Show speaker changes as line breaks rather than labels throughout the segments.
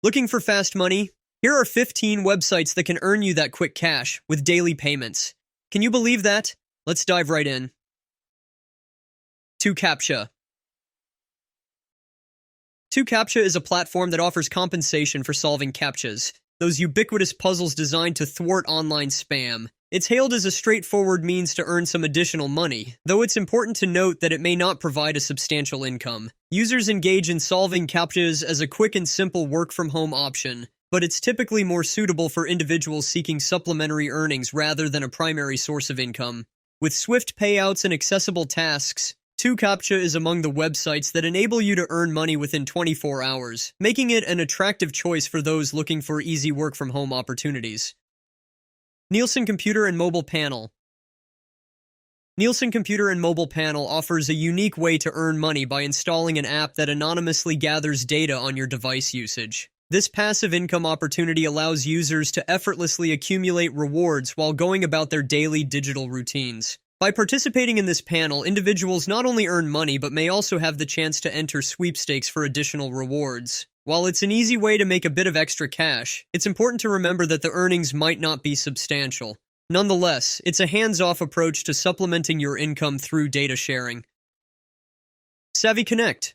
Looking for fast money? Here are 15 websites that can earn you that quick cash with daily payments. Can you believe that? Let's dive right in. Captcha. Captcha is a platform that offers compensation for solving captchas, those ubiquitous puzzles designed to thwart online spam. It's hailed as a straightforward means to earn some additional money, though it's important to note that it may not provide a substantial income. Users engage in solving captchas as a quick and simple work-from-home option, but it's typically more suitable for individuals seeking supplementary earnings rather than a primary source of income. With swift payouts and accessible tasks, Captcha is among the websites that enable you to earn money within 24 hours, making it an attractive choice for those looking for easy work-from-home opportunities. Nielsen Computer and Mobile Panel. Nielsen Computer and Mobile Panel offers a unique way to earn money by installing an app that anonymously gathers data on your device usage. This passive income opportunity allows users to effortlessly accumulate rewards while going about their daily digital routines. By participating in this panel, individuals not only earn money but may also have the chance to enter sweepstakes for additional rewards. While it's an easy way to make a bit of extra cash, it's important to remember that the earnings might not be substantial. Nonetheless, it's a hands-off approach to supplementing your income through data sharing. Savvy Connect.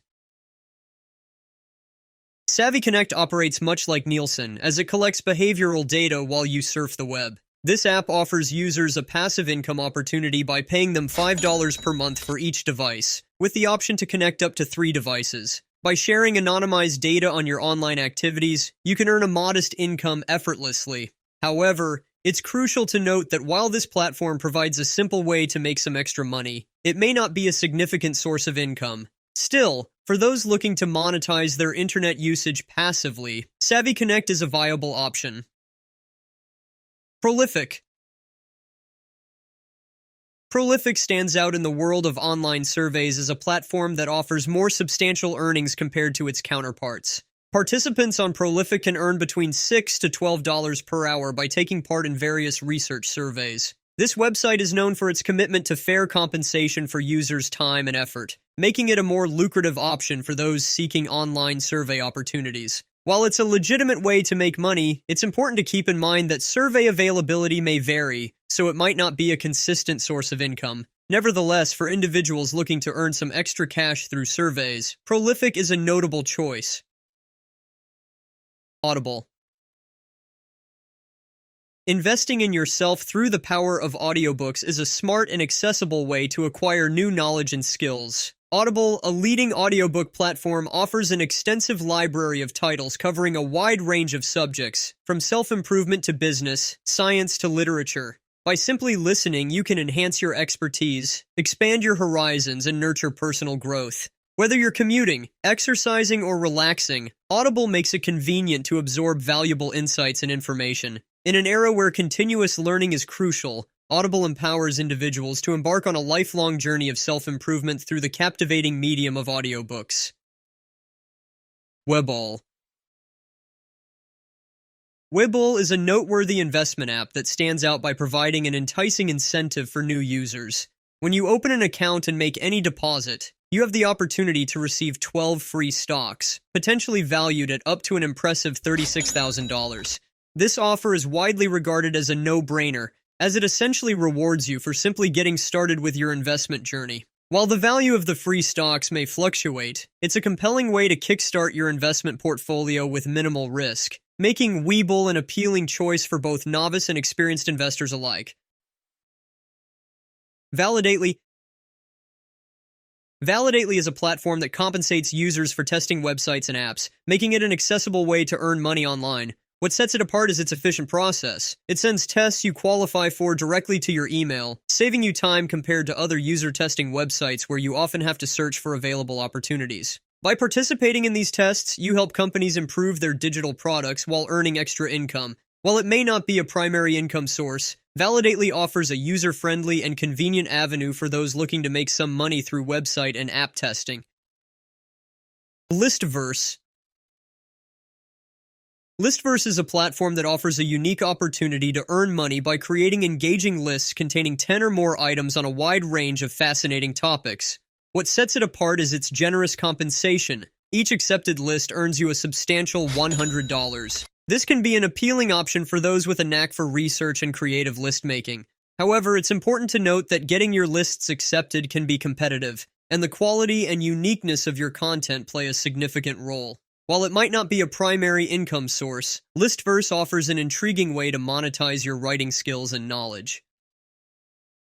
Savvy Connect operates much like Nielsen, as it collects behavioral data while you surf the web. This app offers users a passive income opportunity by paying them $5 per month for each device, with the option to connect up to 3 devices. By sharing anonymized data on your online activities, you can earn a modest income effortlessly. However, it's crucial to note that while this platform provides a simple way to make some extra money, it may not be a significant source of income. Still, for those looking to monetize their internet usage passively, Savvy Connect is a viable option. Prolific. Prolific stands out in the world of online surveys as a platform that offers more substantial earnings compared to its counterparts. Participants on Prolific can earn between $6 to $12 per hour by taking part in various research surveys. This website is known for its commitment to fair compensation for users' time and effort, making it a more lucrative option for those seeking online survey opportunities. While it's a legitimate way to make money, it's important to keep in mind that survey availability may vary, so it might not be a consistent source of income. Nevertheless, for individuals looking to earn some extra cash through surveys, Prolific is a notable choice. Audible. Investing in yourself through the power of audiobooks is a smart and accessible way to acquire new knowledge and skills. Audible, a leading audiobook platform, offers an extensive library of titles covering a wide range of subjects, from self-improvement to business, science to literature. By simply listening, you can enhance your expertise, expand your horizons, and nurture personal growth. Whether you're commuting, exercising, or relaxing, Audible makes it convenient to absorb valuable insights and information. In an era where continuous learning is crucial, Audible empowers individuals to embark on a lifelong journey of self-improvement through the captivating medium of audiobooks. Webull. Webull is a noteworthy investment app that stands out by providing an enticing incentive for new users. When you open an account and make any deposit, you have the opportunity to receive 12 free stocks, potentially valued at up to an impressive $36,000. This offer is widely regarded as a no-brainer, as it essentially rewards you for simply getting started with your investment journey. While the value of the free stocks may fluctuate, it's a compelling way to kickstart your investment portfolio with minimal risk, making Webull an appealing choice for both novice and experienced investors alike. Validately is a platform that compensates users for testing websites and apps, making it an accessible way to earn money online. What sets it apart is its efficient process. It sends tests you qualify for directly to your email, saving you time compared to other user testing websites where you often have to search for available opportunities. By participating in these tests, you help companies improve their digital products while earning extra income. While it may not be a primary income source, Validately offers a user-friendly and convenient avenue for those looking to make some money through website and app testing. Listverse. Listverse is a platform that offers a unique opportunity to earn money by creating engaging lists containing 10 or more items on a wide range of fascinating topics. What sets it apart is its generous compensation. each accepted list earns you a substantial $100. This can be an appealing option for those with a knack for research and creative list making. However, it's important to note that getting your lists accepted can be competitive, and the quality and uniqueness of your content play a significant role. While it might not be a primary income source, Listverse offers an intriguing way to monetize your writing skills and knowledge.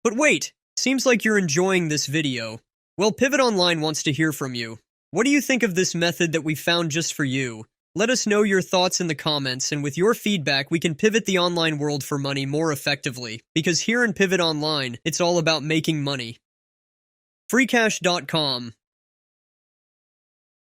But wait, seems like you're enjoying this video. Well, Pivot Online wants to hear from you. What do you think of this method that we found just for you? Let us know your thoughts in the comments, and with your feedback, we can pivot the online world for money more effectively, because here in Pivot Online, it's all about making money. Freecash.com.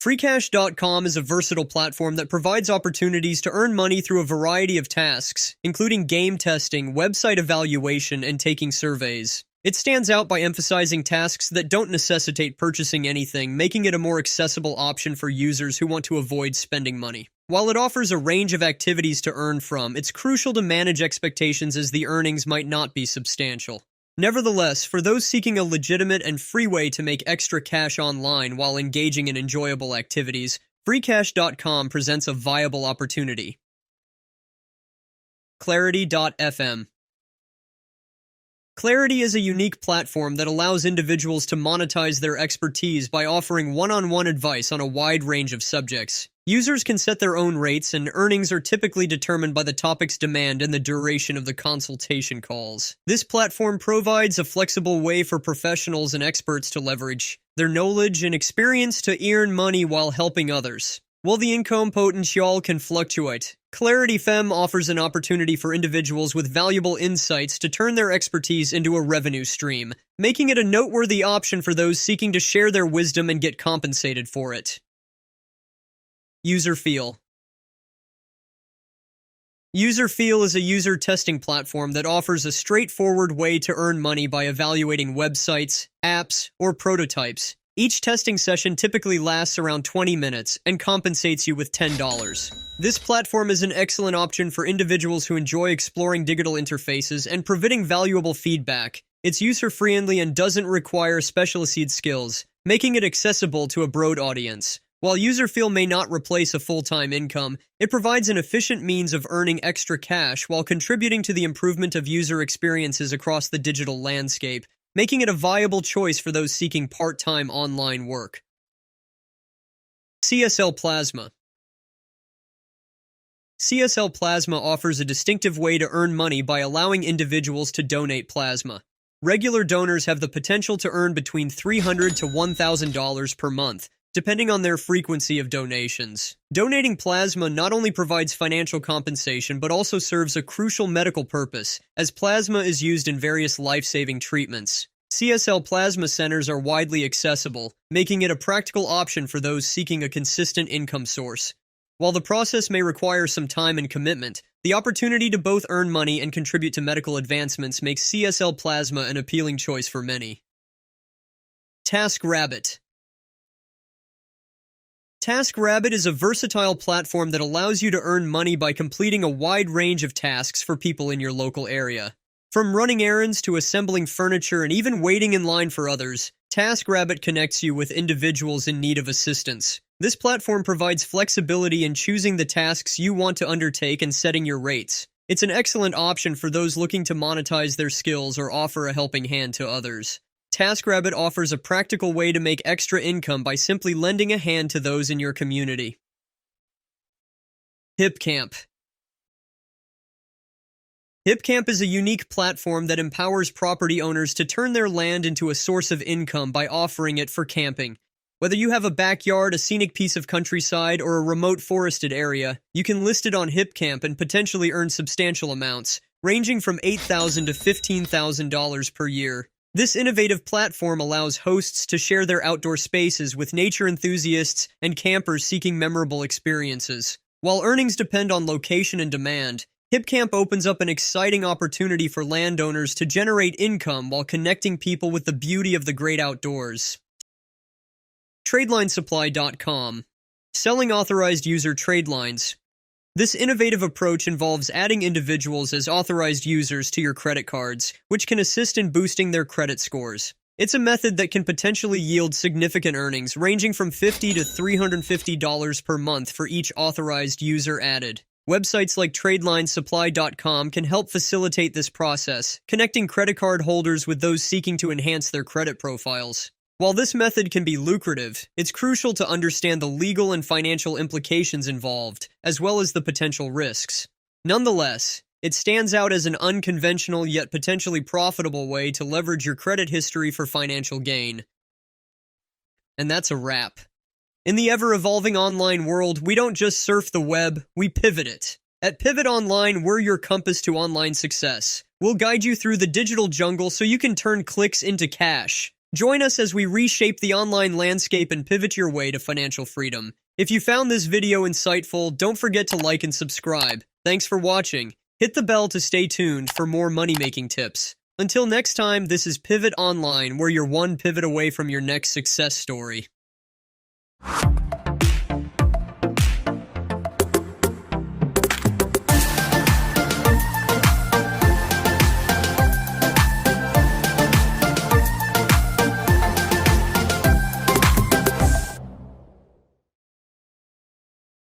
Freecash.com is a versatile platform that provides opportunities to earn money through a variety of tasks, including game testing, website evaluation, and taking surveys. It stands out by emphasizing tasks that don't necessitate purchasing anything, making it a more accessible option for users who want to avoid spending money. While it offers a range of activities to earn from, it's crucial to manage expectations as the earnings might not be substantial. Nevertheless, for those seeking a legitimate and free way to make extra cash online while engaging in enjoyable activities, Freecash.com presents a viable opportunity. Clarityfm. Clarity is a unique platform that allows individuals to monetize their expertise by offering one-on-one advice on a wide range of subjects. Users can set their own rates, and earnings are typically determined by the topic's demand and the duration of the consultation calls. This platform provides a flexible way for professionals and experts to leverage their knowledge and experience to earn money while helping others. While the income potential can fluctuate, Clarityfm offers an opportunity for individuals with valuable insights to turn their expertise into a revenue stream, making it a noteworthy option for those seeking to share their wisdom and get compensated for it. UserFeel. UserFeel is a user testing platform that offers a straightforward way to earn money by evaluating websites, apps, or prototypes. Each testing session typically lasts around 20 minutes and compensates you with $10. This platform is an excellent option for individuals who enjoy exploring digital interfaces and providing valuable feedback. It's user-friendly and doesn't require specialized skills, making it accessible to a broad audience. While UserFeel may not replace a full-time income, it provides an efficient means of earning extra cash while contributing to the improvement of user experiences across the digital landscape, making it a viable choice for those seeking part-time online work. CSL Plasma. CSL Plasma offers a distinctive way to earn money by allowing individuals to donate plasma. Regular donors have the potential to earn between $300 to $1,000 per month, depending on their frequency of donations. Donating plasma not only provides financial compensation but also serves a crucial medical purpose, as plasma is used in various life-saving treatments. CSL Plasma centers are widely accessible, making it a practical option for those seeking a consistent income source. While the process may require some time and commitment, the opportunity to both earn money and contribute to medical advancements makes CSL Plasma an appealing choice for many. TaskRabbit. TaskRabbit is a versatile platform that allows you to earn money by completing a wide range of tasks for people in your local area. From running errands to assembling furniture and even waiting in line for others, TaskRabbit connects you with individuals in need of assistance. This platform provides flexibility in choosing the tasks you want to undertake and setting your rates. It's an excellent option for those looking to monetize their skills or offer a helping hand to others. TaskRabbit offers a practical way to make extra income by simply lending a hand to those in your community. HipCamp. HipCamp is a unique platform that empowers property owners to turn their land into a source of income by offering it for camping. Whether you have a backyard, a scenic piece of countryside, or a remote forested area, you can list it on HipCamp and potentially earn substantial amounts, ranging from $8,000 to $15,000 per year. This innovative platform allows hosts to share their outdoor spaces with nature enthusiasts and campers seeking memorable experiences. While earnings depend on location and demand, HipCamp opens up an exciting opportunity for landowners to generate income while connecting people with the beauty of the great outdoors. TradelineSupply.com. Selling authorized user trade lines. This innovative approach involves adding individuals as authorized users to your credit cards, which can assist in boosting their credit scores. It's a method that can potentially yield significant earnings, ranging from $50 to $350 per month for each authorized user added. Websites like TradelineSupply.com can help facilitate this process, connecting credit card holders with those seeking to enhance their credit profiles. While this method can be lucrative, it's crucial to understand the legal and financial implications involved, as well as the potential risks. Nonetheless, it stands out as an unconventional yet potentially profitable way to leverage your credit history for financial gain. And that's a wrap. In the ever-evolving online world, we don't just surf the web, we pivot it. At Pivot Online, we're your compass to online success. We'll guide you through the digital jungle so you can turn clicks into cash. Join us as we reshape the online landscape and pivot your way to financial freedom. If you found this video insightful, don't forget to like and subscribe. Thanks for watching. Hit the bell to stay tuned for more money-making tips. Until next time, this is Pivot Online, where you're one pivot away from your next success story.